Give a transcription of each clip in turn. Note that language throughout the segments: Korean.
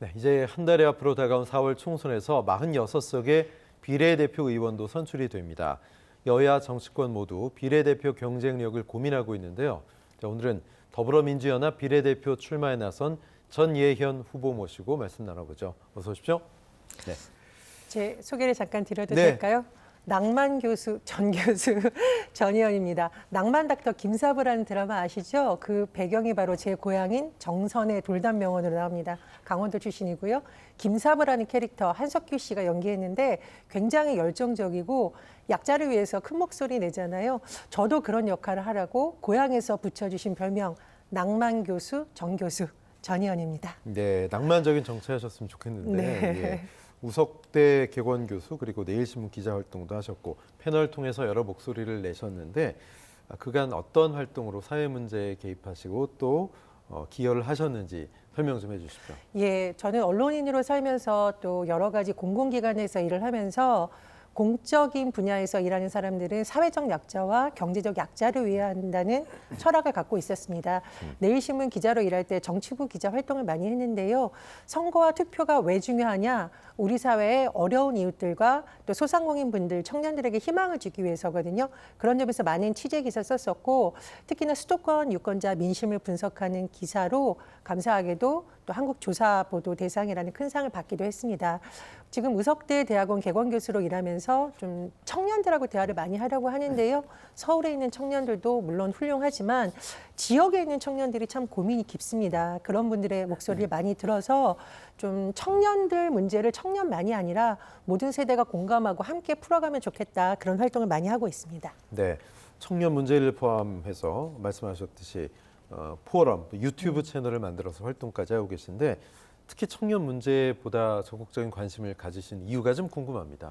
네, 이제 한 달이 앞으로 다가온 4월 총선에서 46석의 비례대표 의원도 선출이 됩니다. 여야 정치권 모두 비례대표 경쟁력을 고민하고 있는데요. 자, 오늘은 더불어민주연합 비례대표 출마에 나선 전예현 후보 모시고 말씀 나눠보죠. 어서 오십시오. 네. 제 소개를 잠깐 드려도 네. 될까요? 낭만 교수, 전 교수 전희연입니다. 낭만 닥터 김사부라는 드라마 아시죠? 그 배경이 바로 제 고향인 정선의 돌담병원으로 나옵니다. 강원도 출신이고요. 김사부라는 캐릭터 한석규 씨가 연기했는데 굉장히 열정적이고 약자를 위해서 큰 목소리 내잖아요. 저도 그런 역할을 하라고 고향에서 붙여주신 별명 낭만 교수, 전 교수 전희연입니다. 네, 낭만적인 정치하셨으면 좋겠는데 네. 예. 우석대 객원 교수 그리고 내일신문 기자 활동도 하셨고 패널 통해서 여러 목소리를 내셨는데 그간 어떤 활동으로 사회 문제에 개입하시고 또 기여를 하셨는지 설명 좀 해주십시오. 예, 저는 언론인으로 살면서 또 여러 가지 공공기관에서 일을 하면서 공적인 분야에서 일하는 사람들은 사회적 약자와 경제적 약자를 위한다는 철학을 갖고 있었습니다. 내일신문 기자로 일할 때 정치부 기자 활동을 많이 했는데요. 선거와 투표가 왜 중요하냐? 우리 사회의 어려운 이웃들과 또 소상공인분들, 청년들에게 희망을 주기 위해서거든요. 그런 점에서 많은 취재 기사 썼었고 특히나 수도권 유권자 민심을 분석하는 기사로 감사하게도 또 한국조사보도 대상이라는 큰 상을 받기도 했습니다. 지금 의석대 대학원 객원 교수로 일하면서 좀 청년들하고 대화를 많이 하려고 하는데요. 서울에 있는 청년들도 물론 훌륭하지만 지역에 있는 청년들이 참 고민이 깊습니다. 그런 분들의 목소리를 많이 들어서 좀 청년들 문제를 청년만이 아니라 모든 세대가 공감하고 함께 풀어가면 좋겠다. 그런 활동을 많이 하고 있습니다. 네, 청년 문제를 포함해서 말씀하셨듯이 포럼, 유튜브 채널을 만들어서 활동까지 하고 계신데 특히 청년 문제보다 적극적인 관심을 가지신 이유가 좀 궁금합니다.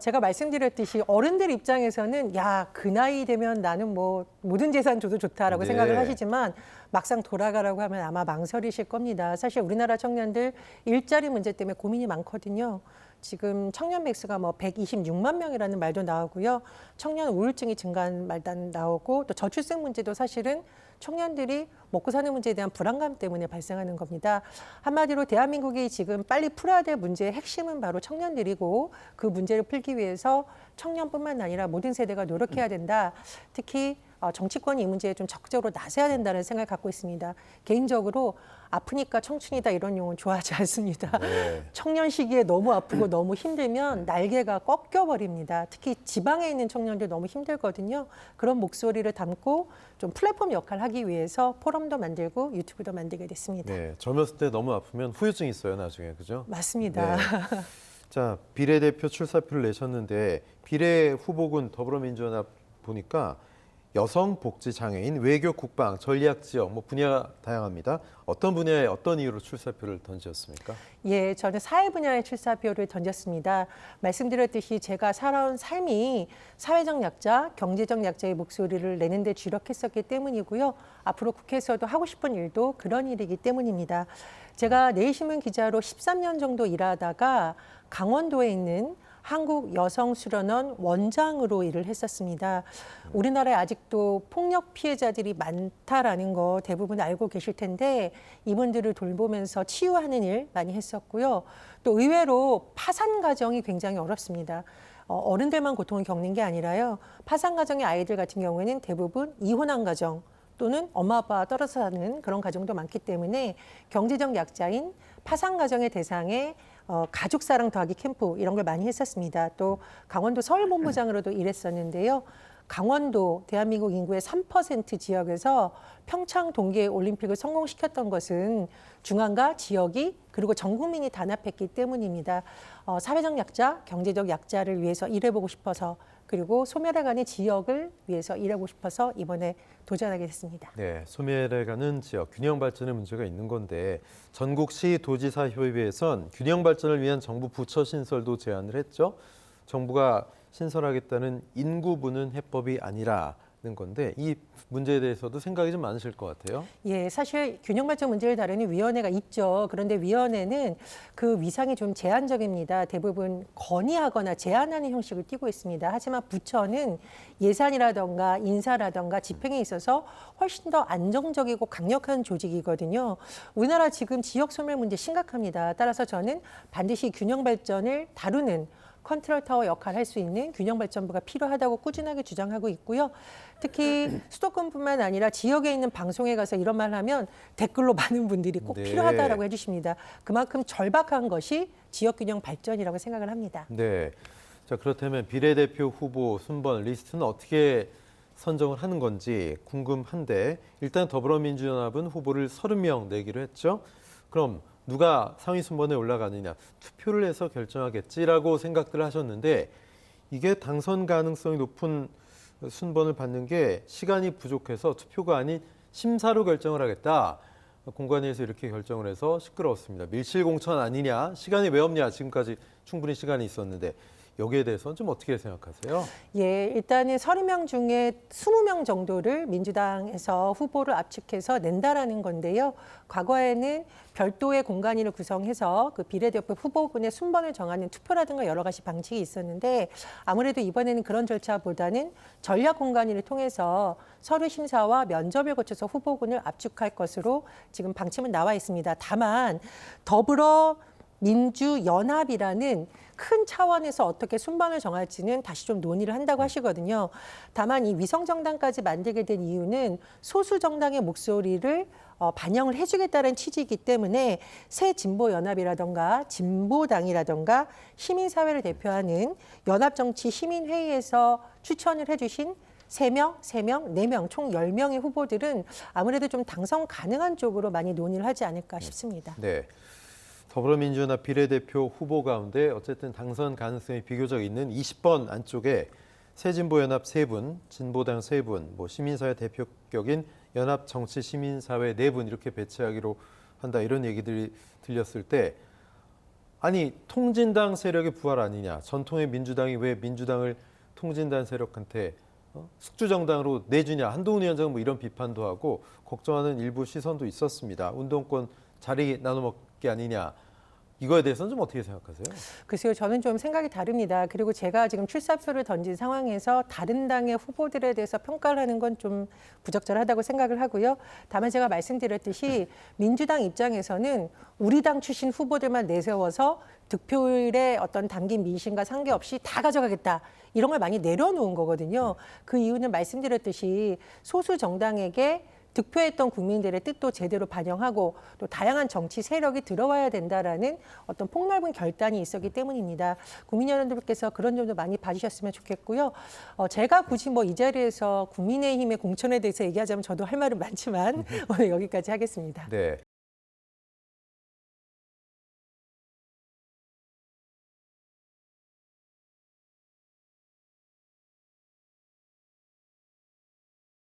제가 말씀드렸듯이 어른들 입장에서는 야, 그 나이 되면 나는 뭐 모든 재산 줘도 좋다라고 네. 생각을 하시지만 막상 돌아가라고 하면 아마 망설이실 겁니다. 사실 우리나라 청년들 일자리 문제 때문에 고민이 많거든요. 지금 청년 백수가 뭐 126만 명이라는 말도 나오고요. 청년 우울증이 증가한 말도 나오고 또 저출생 문제도 사실은 청년들이 먹고 사는 문제에 대한 불안감 때문에 발생하는 겁니다. 한마디로 대한민국이 지금 빨리 풀어야 될 문제의 핵심은 바로 청년들이고 그 문제를 풀기 위해서 청년뿐만 아니라 모든 세대가 노력해야 된다. 특히 정치권이 이 문제에 좀 적극적으로 나서야 된다는 생각을 갖고 있습니다. 개인적으로 아프니까 청춘이다 이런 용어는 좋아하지 않습니다. 네. 청년 시기에 너무 아프고 너무 힘들면 날개가 꺾여버립니다. 특히 지방에 있는 청년들 너무 힘들거든요. 그런 목소리를 담고 좀 플랫폼 역할을 하기 위해서 포럼도 만들고 유튜브도 만들게 됐습니다. 네, 젊었을 때 너무 아프면 후유증 있어요, 나중에. 그죠? 맞습니다. 네. 자, 비례대표 출사표를 내셨는데 비례 후보군 더불어민주연합 보니까 여성, 복지, 장애인, 외교, 국방, 전략 지역 뭐 분야 다양합니다. 어떤 분야에 어떤 이유로 출사표를 던지셨습니까? 예, 저는 사회 분야의 출사표를 던졌습니다. 말씀드렸듯이 제가 살아온 삶이 사회적 약자, 경제적 약자의 목소리를 내는 데 주력했었기 때문이고요. 앞으로 국회에서도 하고 싶은 일도 그런 일이기 때문입니다. 제가 내일신문 기자로 13년 정도 일하다가 강원도에 있는 한국여성수련원 원장으로 일을 했었습니다. 우리나라에 아직도 폭력 피해자들이 많다라는 거 대부분 알고 계실 텐데 이분들을 돌보면서 치유하는 일 많이 했었고요. 또 의외로 파산 가정이 굉장히 어렵습니다. 어른들만 고통을 겪는 게 아니라요. 파산 가정의 아이들 같은 경우에는 대부분 이혼한 가정 또는 엄마 아빠 떨어져 사는 그런 가정도 많기 때문에 경제적 약자인 파산 가정의 대상에 가족사랑 더하기 캠프 이런 걸 많이 했었습니다. 또 강원도 서울본부장으로도 일했었는데요. 강원도 대한민국 인구의 3% 지역에서 평창 동계올림픽을 성공시켰던 것은 중앙과 지역이 그리고 전 국민이 단합했기 때문입니다. 사회적 약자, 경제적 약자를 위해서 일해보고 싶어서 그리고 소멸해가는 지역을 위해서 일하고 싶어서 이번에 도전하게 됐습니다. 네, 소멸해가는 지역 균형 발전의 문제가 있는 건데 전국시 도지사 협의회에선 균형 발전을 위한 정부 부처 신설도 제안을 했죠. 정부가 신설하겠다는 인구 부는 해법이 아니라 건데 이 문제에 대해서도 생각이 좀 많으실 것 같아요. 예, 사실 균형 발전 문제를 다루는 위원회가 있죠. 그런데 위원회는 그 위상이 좀 제한적입니다. 대부분 건의하거나 제안하는 형식을 띠고 있습니다. 하지만 부처는 예산이라던가 인사라던가 집행에 있어서 훨씬 더 안정적이고 강력한 조직이거든요. 우리나라 지금 지역 소멸 문제 심각합니다. 따라서 저는 반드시 균형 발전을 다루는 컨트롤 타워 역할을 할 수 있는 균형발전부가 필요하다고 꾸준하게 주장하고 있고요. 특히 수도권뿐만 아니라 지역에 있는 방송에 가서 이런 말 하면 댓글로 많은 분들이 꼭 네. 필요하다라고 해주십니다. 그만큼 절박한 것이 지역균형 발전이라고 생각을 합니다. 네. 자, 그렇다면 비례대표 후보 순번 리스트는 어떻게 선정을 하는 건지 궁금한데 일단 더불어민주연합은 후보를 30명 내기로 했죠. 그럼 누가 상위 순번에 올라가느냐 투표를 해서 결정하겠지라고 생각들 하셨는데 이게 당선 가능성이 높은 순번을 받는 게 시간이 부족해서 투표가 아닌 심사로 결정을 하겠다. 공관위에서 이렇게 결정을 해서 시끄러웠습니다. 밀실공천 아니냐, 시간이 왜 없냐, 지금까지 충분히 시간이 있었는데 여기에 대해서는 좀 어떻게 생각하세요? 예, 일단은 30명 중에 20명 정도를 민주당에서 후보를 압축해서 낸다라는 건데요. 과거에는 별도의 공간위를 구성해서 그 비례대표 후보군의 순번을 정하는 투표라든가 여러 가지 방식이 있었는데 아무래도 이번에는 그런 절차보다는 전략 공간위를 통해서 서류 심사와 면접을 거쳐서 후보군을 압축할 것으로 지금 방침은 나와 있습니다. 다만 더불어 민주연합이라는 큰 차원에서 어떻게 순번을 정할지는 다시 좀 논의를 한다고 하시거든요. 다만 이 위성정당까지 만들게 된 이유는 소수 정당의 목소리를 반영을 해주겠다는 취지이기 때문에 새 진보연합이라던가 진보당이라던가 시민사회를 대표하는 연합정치시민회의에서 추천을 해주신 3명, 4명 총 10명의 후보들은 아무래도 좀 당선 가능한 쪽으로 많이 논의를 하지 않을까 싶습니다. 네. 더불어민주연합 비례대표 후보 가운데 어쨌든 당선 가능성이 비교적 있는 20번 안쪽에 새진보연합 3분, 진보당 3분, 뭐 시민사회 대표격인 연합정치시민사회 4분 이렇게 배치하기로 한다 이런 얘기들이 들렸을 때 아니 통진당 세력의 부활 아니냐, 전통의 민주당이 왜 민주당을 통진당 세력한테 숙주정당으로 내주냐, 한동훈 위원장은 뭐 이런 비판도 하고 걱정하는 일부 시선도 있었습니다. 운동권 자리 나눠먹기 아니냐. 이거에 대해서는 좀 어떻게 생각하세요? 글쎄요, 저는 좀 생각이 다릅니다. 그리고 제가 지금 출사표를 던진 상황에서 다른 당의 후보들에 대해서 평가를 하는 건 좀 부적절하다고 생각을 하고요. 다만 제가 말씀드렸듯이 민주당 입장에서는 우리 당 출신 후보들만 내세워서 득표율에 어떤 담긴 민심과 상관없이 다 가져가겠다. 이런 걸 많이 내려놓은 거거든요. 그 이유는 말씀드렸듯이 소수 정당에게 득표했던 국민들의 뜻도 제대로 반영하고 또 다양한 정치 세력이 들어와야 된다라는 어떤 폭넓은 결단이 있었기 때문입니다. 국민 여러분들께서 그런 점도 많이 봐주셨으면 좋겠고요. 제가 굳이 뭐 이 자리에서 국민의힘의 공천에 대해서 얘기하자면 저도 할 말은 많지만 오늘 여기까지 하겠습니다. 네.